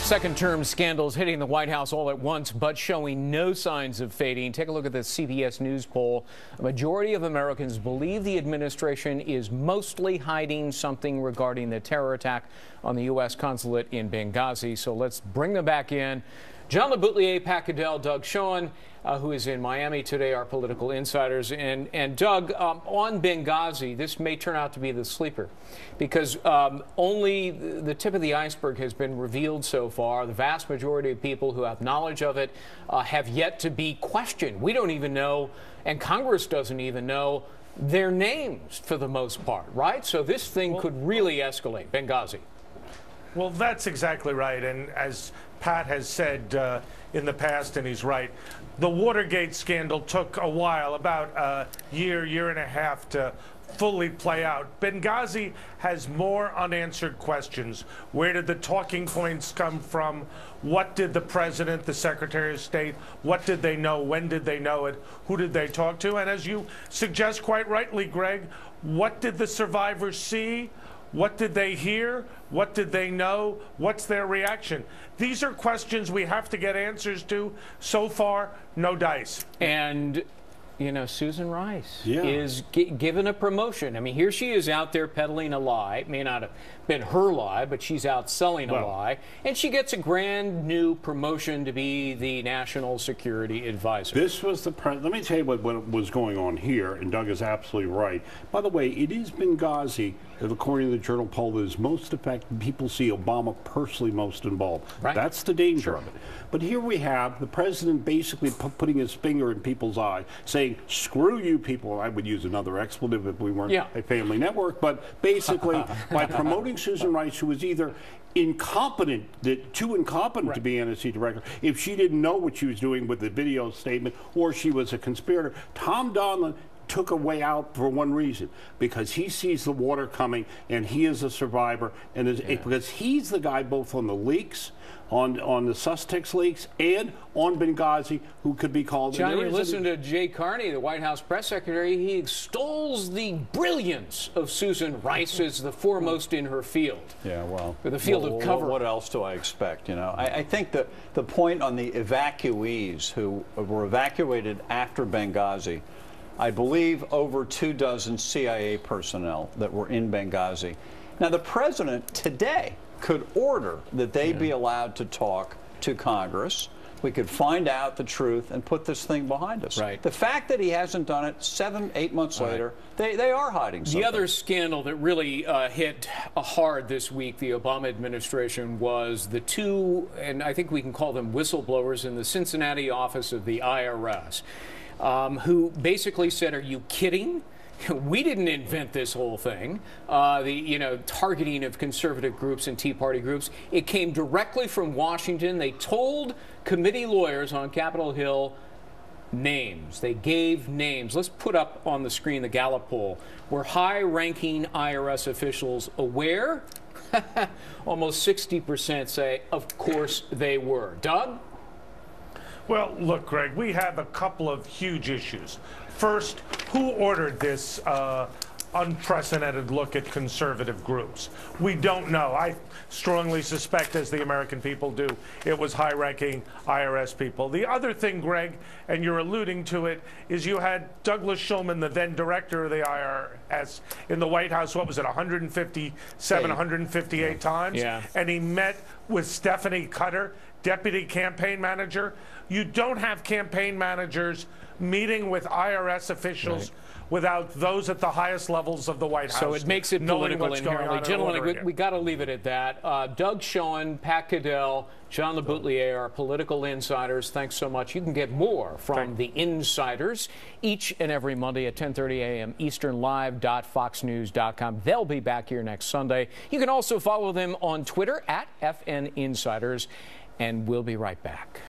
Second-term scandals hitting the White House all at once, but showing no signs of fading. Take a look at the CBS News poll. A majority of Americans believe the administration is mostly hiding something regarding the terror attack on the U.S. consulate in Benghazi. So let's bring them back in. John LeBoutillier, Pat Caddell, Doug Schoen, who is in Miami today, our political insiders. And Doug, on Benghazi, this may turn out to be the sleeper because only the tip of the iceberg has been revealed so far. The vast majority of people who have knowledge of it have yet to be questioned. We don't even know, and Congress doesn't even know, their names for the most part, right? So this thing could really escalate, Benghazi. Well, that's exactly right. And as Pat has said in the past, and he's right, the Watergate scandal took a while, about a year and a half to fully play out. Benghazi has more unanswered questions. Where did the talking points come from? What did the president, the secretary of state, what did they know? When did they know it? Who did they talk to? And as you suggest quite rightly, Greg, what did the survivors see? What did they hear? What did they know? What's their reaction? These are questions we have to get answers to. So far, no dice. And, you know, Susan Rice is given a promotion. I mean, here she is out there peddling a lie. It may not have been her lie, but she's out selling a lie. And she gets a brand new promotion to be the national security advisor. This was the let me tell you what was going on here, and Doug is absolutely right. By the way, it is Benghazi, according to the Journal poll, that is most affected. People see Obama personally most involved. Right. That's the danger of it. But here we have the president basically putting his finger in people's eye, saying, screw you people. I would use another expletive if we weren't a family network. But basically, by promoting Susan Rice, who was either incompetent, too incompetent to be NSC director, if she didn't know what she was doing with the video statement, or she was a conspirator, Tom Donilon took a way out for one reason, because he sees the water coming and he is a survivor, and because he's the guy both on the leaks, on the Sustex leaks, and on Benghazi, who could be called. John, you listen to Jay Carney, the White House press secretary. He extols the brilliance of Susan Rice as the foremost in her field. Yeah, well, the field of cover. What else do I expect? You know, I think that the point on the evacuees who were evacuated after Benghazi, I believe over 24 CIA personnel that were in Benghazi. Now, the president today could order that they be allowed to talk to Congress. We could find out the truth and put this thing behind us. Right. The fact that he hasn't done it 7, 8 months later, they are hiding something. The other scandal that really hit hard this week, the Obama administration, was the two, and I think we can call them whistleblowers, in the Cincinnati office of the IRS, who basically said, are you kidding? We didn't invent this whole thing, the targeting of conservative groups and Tea Party groups. It came directly from Washington. They told committee lawyers on Capitol Hill names. They gave names. Let's put up on the screen the Gallup poll. Were high-ranking IRS officials aware? Almost 60% say, of course they were. Doug? Well, look, Greg, we have a couple of huge issues. First, who ordered this unprecedented look at conservative groups? We don't know. I strongly suspect, as the American people do, it was high-ranking IRS people. The other thing, Greg, and you're alluding to it, is you had Douglas Shulman, the then director of the IRS, in the White House, what was it, 157, 158 times? Yeah. And he met with Stephanie Cutter, deputy campaign manager. You don't have campaign managers meeting with IRS officials without those at the highest levels of the White House. So it makes it political inherently. Gentlemen, we got to leave it at that. Doug Schoen, Pat Caddell, John LeBoutillier, our political insiders, thanks so much. You can get more from the insiders each and every Monday at 10:30 a.m. Eastern, live.foxnews.com. They'll be back here next Sunday. You can also follow them on Twitter at FN Insiders, and we'll be right back.